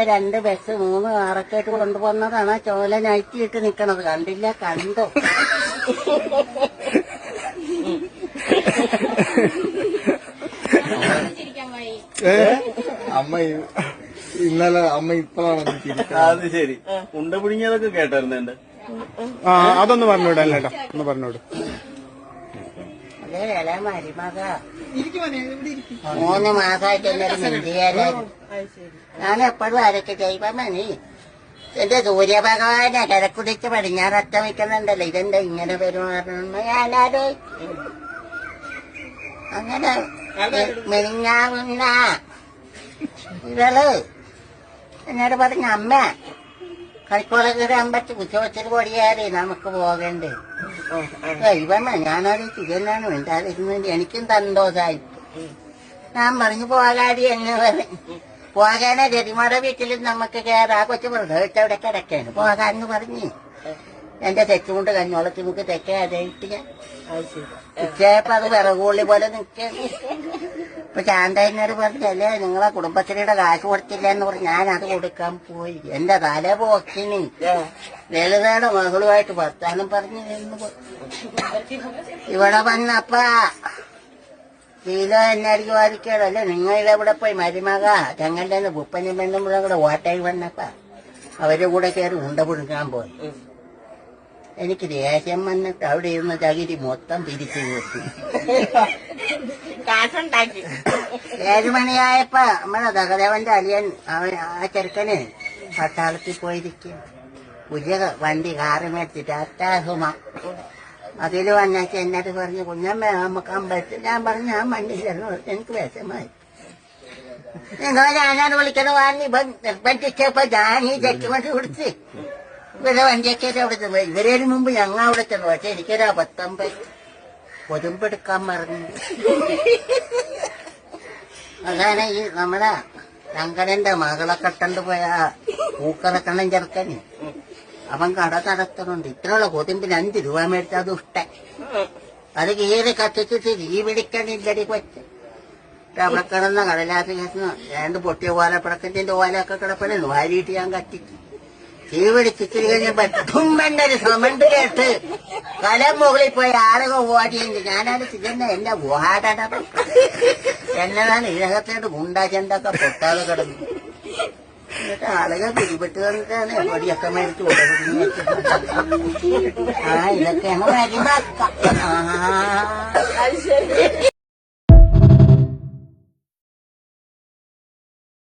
2 bus 3 കാറൊക്കെ ആയിട്ട് കൊണ്ടുപോകുന്നതാണ് ചോല നൈറ്റിയിട്ട് നിക്കണത്. കണ്ടില്ല? കണ്ടു. അമ്മ ഇന്നലെ അമ്മ ഇപ്പഴാണ്. അത് ശരി. ഉണ്ട പിടിങ്ങിയതൊക്കെ കേട്ടായിരുന്നു എന്റെ. അതൊന്ന് പറഞ്ഞോട് അല്ലേട്ടാ, ഒന്ന് പറഞ്ഞോട്. അതേ വില മരുമക 3 മാസമായിട്ട് എന്നൊരു മിണ്ടിയാലായിരുന്നു. ഞാൻ എപ്പോഴും അരക്ക് ചെയ്യുമ്പോ മണി എന്റെ സൂര്യഭഗവാനെ കിഴക്കുതിച്ച് പടിഞ്ഞാററ്റ വയ്ക്കുന്നുണ്ടല്ലോ, ഇതെന്താ ഇങ്ങനെ പെരുമാറണമെന്ന് ഞാനാരോ അങ്ങനെ മെലിഞ്ഞാവുന്ന ഇവള് എന്നോട് പറഞ്ഞ അമ്മ കളിക്കോളൊക്കെ അമ്പത്തി കുച്ചവച്ചിട്ട് പൊടിയാറി നമുക്ക് പോകണ്ടേ. ഇവമ്മ ഞാനത് ഇതെന്നാണ് മിണ്ടാതിരുന്നത്. എനിക്കും സന്തോഷമായി. ഞാൻ പറഞ്ഞു പോകാടി എന്ന് പറഞ്ഞു. പോകാനെ രതിമയുടെ വീട്ടിലും നമുക്ക് കയറാ. കൊച്ചു വെറുതെ അവിടെ കിടക്കാണ് പോകാന്ന് പറഞ്ഞ് എന്റെ തെച്ചുകൊണ്ട് കഞ്ഞോളത്തി നമുക്ക് തെക്കേ അടയിട്ട് ഞാൻ ഉച്ചയപ്പോ അത് വിറകുള്ളി പോലെ നിൽക്കാണ്. ഇപ്പൊ ശാന്തനോട് പറഞ്ഞല്ലേ നിങ്ങളെ കുടുംബശ്രീയുടെ കാശ് കൊടുത്തില്ല എന്ന് പറഞ്ഞ് ഞാനത് കൊടുക്കാൻ പോയി. എന്റെ തല പോക്കിന് ലളിതയുടെ മകളുമായിട്ട് വർത്താനം പറഞ്ഞു നിന്ന് ഇവിടെ വന്നപ്പ കിലോ എന്നടിക്ക് വാദിക്കണല്ലേ നിങ്ങളിവിടെ പോയി മരുമക ഞങ്ങളുടെ മുപ്പനും പെണ്ണും കൂടെ ഓട്ടായി വന്നപ്പ അവരുടെ കൂടെ കയറി ഉണ്ട പുഴുങ്ങാൻ പോയി. എനിക്ക് ദേഷ്യം വന്നിട്ട് അവിടെ ഇരുന്ന ചകിരി മൊത്തം പിരിച്ചു കൊടുത്തു. 7 മണിയായപ്പോ നമ്മളെ ദഹദേവന്റെ അലിയൻ ആ ചെറുക്കന് പട്ടാളത്തിൽ പോയിരിക്കും. പുതിയ വണ്ടി കാറ് മേടിച്ചിട്ട് അറ്റാസുമ അതിൽ വന്നിട്ട് എന്നോട് പറഞ്ഞു കുഞ്ഞമ്മ നമുക്ക് അമ്പലത്തിൽ. ഞാൻ പറഞ്ഞു ഞാൻ വണ്ടിയില്ലെന്ന് പറഞ്ഞു. എനിക്ക് വിഷമായി. നിങ്ങൾ ഞാനാണ് വിളിക്കണ വാങ്ങി നിർബന്ധിച്ചപ്പോ ഞാൻ ഈ ജഡ്ജ്മെന്റ് കൊടുത്ത് ഇവരെ വണ്ടിയൊക്കെ അവിടെ ചെന്നു. ഇവരേന് മുമ്പ് ഞങ്ങൾ അവിടെ ചെന്നു. പക്ഷെ എനിക്കൊരു അബദ്ധം കൊതുമ്പെടുക്കാൻ പറഞ്ഞു. അതാണ് ഈ നമ്മുടെ ശങ്കരന്റെ മകളെ കെട്ടണ്ട് പോയ പൂക്കറക്കണ്ണൻ ചെറുക്കന്. അവൻ കട നടത്തുന്നുണ്ട്. ഇത്രയുള്ള കൊതുമ്പിന് 5 രൂപ മേടിച്ച അത് ഇഷ്ടം. അത് കീറി കത്തിച്ചിട്ട് തീ പിടിക്കണില്ലടി കൊച്ച്. അവിടെ കിടന്ന കടലാസ് കേസ് 2 പൊട്ടിയ ഓലപ്പടക്കത്തിന്റെ ഓലൊക്കെ കിടപ്പണെന്ന് വാരിയിട്ട് ഞാൻ കത്തിച്ചു. തീ പിടിച്ചിട്ട് കഴിഞ്ഞപ്പോ തുമ്പന്റെ ഒരു സമണ്ട് കേട്ട് കലം മുകളിൽ പോയി ആളുകൾ ഓടിയുണ്ട്. ഞാനത് തിന്നെ എന്നെ ഓടട എന്നതാണ് ഇതിനകത്തോട്ട് ഗുണ്ടാ ചെണ്ടൊക്കെ പൊട്ടാതെ കിടന്നു. എന്നിട്ട് ആളുകൾ പിടിപെട്ട് വന്നിട്ടാണ് പൊടിയൊക്കെ മേടിച്ചു കൊടുക്കുന്നത്. ഇതൊക്കെയാണ് മരുമക്ക.